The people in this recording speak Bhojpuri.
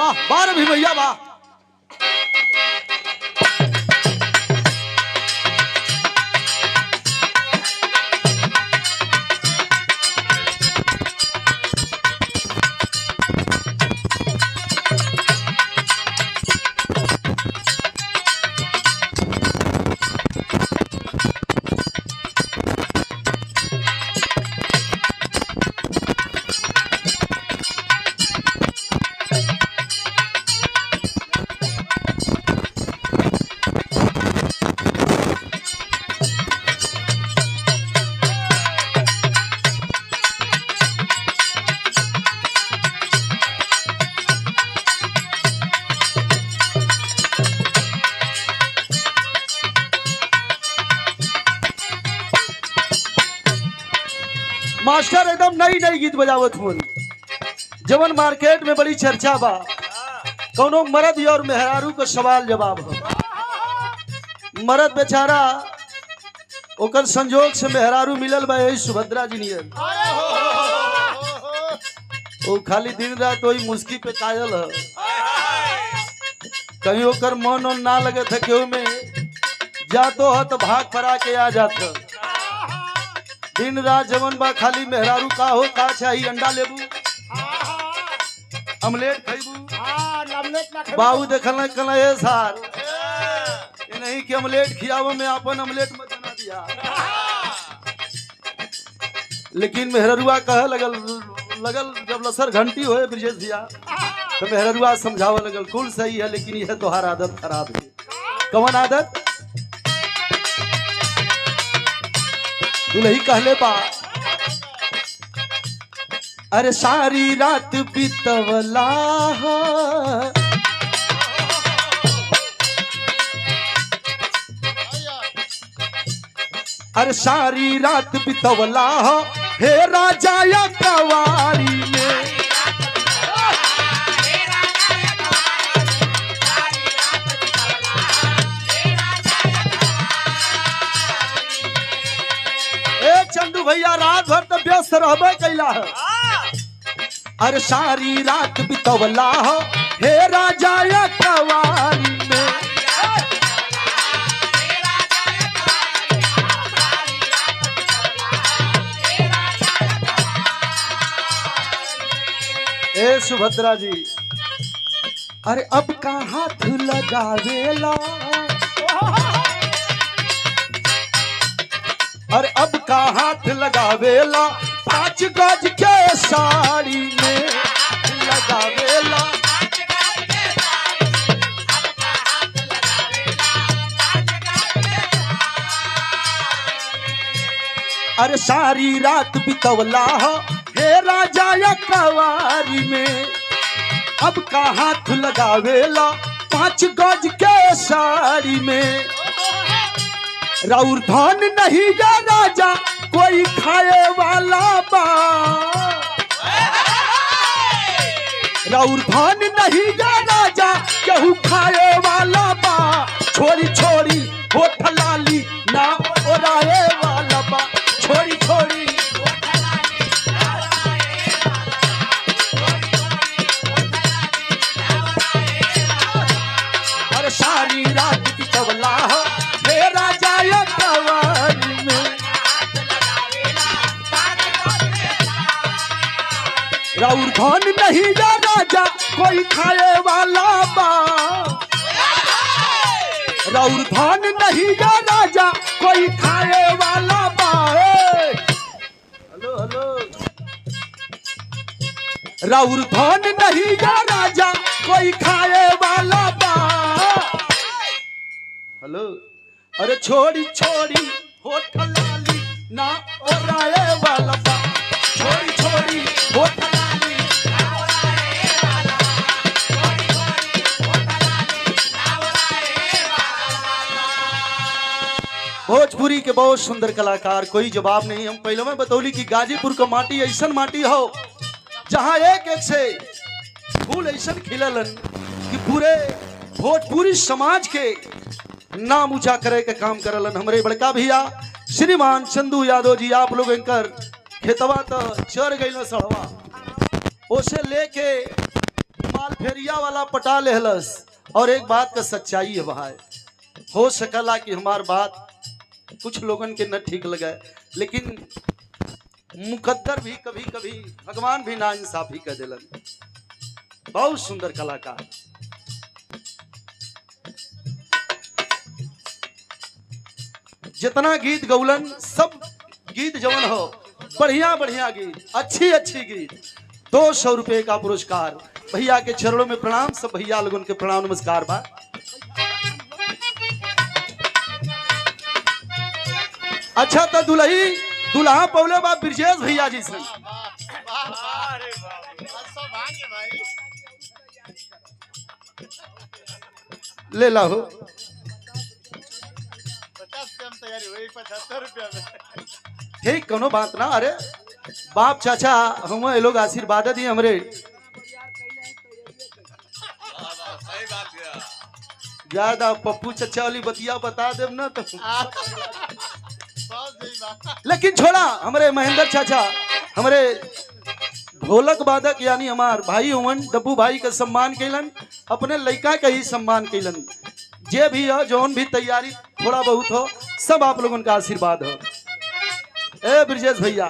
वाह बार भी भैया वाह। मास्टर एकदम नई नई गीत बजावत हो जवन मार्केट में बड़ी चर्चा बा। कौनो मर्द और मेहरारू को सवाल जवाब हो। मर्द बेचारा ओकर संजोग से मेहरारू मिलल बा यही सुभद्रा जी नियर। वो खाली दिन रात वही मुस्की पे कायल है। कहीं ओकर मन और ना लगे थे केहू में जातो है तो भाग परा के आ जाता। दिन रात जवन बा खाली मेहरारू का हो का चाहिए अंडा लेबू अमलेट खइबू बाबू देखल कल ये सार ये नहीं कि अमलेट खियावो में अपन अमलेट मत बना दिया। लेकिन मेहरुआ कहे लगल जब लसर घंटी होए ब्रजेश भैया तो मेहरुआ समझावे लगल कुल सही है लेकिन यह तोहार आदत खराब है। कौन आदत? दुल्ही कहले बा अरे सारी रात बीतवला अरे सारी रात बीतवला हे राजा या कवारी में। चंदू भैया रात भर तो व्यस्त रहबे कैला है। अरे सारी रात बितवला हो हे राजा या कवारी में। ए सुभद्रा जी अरे अब का हाथ लगावेला अरे अब का हाथ लगावेला 5 गज के साड़ी में लगावेला। अरे सारी रात बितवला हे राजा या कवारी में। अब का हाथ लगावेला 5 गज के साड़ी में। राउर धान नहीं या राजा कोई खाए वाला बा। राउर धान नहीं या राजा केहू खाए वाला बा। छोरी छोरी होठ लाली ना ओराए वाला बा। छोरी छोरी अरे सारी रात बितवला हे राजा या कवारी में। राउर धान नहीं या राजा कोई खाए वाला बा। राउर धान नहीं या राजा कोई खाए वाला बा। हेलो हेलो राउर धान नहीं या राजा कोई खाए वाला बा। हेलो अरे छोड़ी छोड़ी होठ लाली ना ओराए वाला बा। छोड़ी छोड़ी होठ लाली ना ओराए वाला बा। भोजपुरी के बहुत सुंदर कलाकार कोई जवाब नहीं। हम पहले में बतौली कि गाजीपुर का माटी ऐसा माटी हो जहाँ एक एक से फूल ऐसा खिललन कि पूरे भोजपुरी समाज के नाम ऊंचा करे के काम करलन। हमारे बड़का भैया श्रीमान चंदू यादव जी आप लोग एंकर खेतवा तो चढ़ गई सड़वा ओसे लेके माल फेरिया वाला पटा लेहलस। और एक बात का सच्चाई है भाई, हो सकला कि हमार बात कुछ लोगन के न ठीक लगे, लेकिन मुकद्दर भी कभी कभी भगवान भी ना इंसाफी कर दिलन। बहुत सुंदर कलाकार। जितना गीत गौलन सब गीत जवन हो बढ़िया बढ़िया गीत, अच्छी अच्छी गीत। 200 रुपए का पुरस्कार। भैया के चरणों में प्रणाम, सब भैया लोगों के प्रणाम नमस्कार बा। अच्छा तो दुल्हा पौले बा ब्रजेश भैया जी से। ले ला हो 75 रुपया में। ठीक, कोनो बात ना। अरे बाप चाचा हम ये लोग आशीर्वाद दिए हमरे। सही बात है। ज्यादा पप्पू चचा वाली बतिया बता देव ना तो। लेकिन छोड़ा, हमारे महेंद्र चाचा हमारे ढोलक वादक यानी हमार भाई हुवन डब्बू भाई का सम्मान कैलन, अपने लड़का का ही सम्मान कैलन। जे भी हो जौन भी तैयारी थोड़ा बहुत हो, सब आप लोगों का आशीर्वाद हो। ए ब्रजेश भैया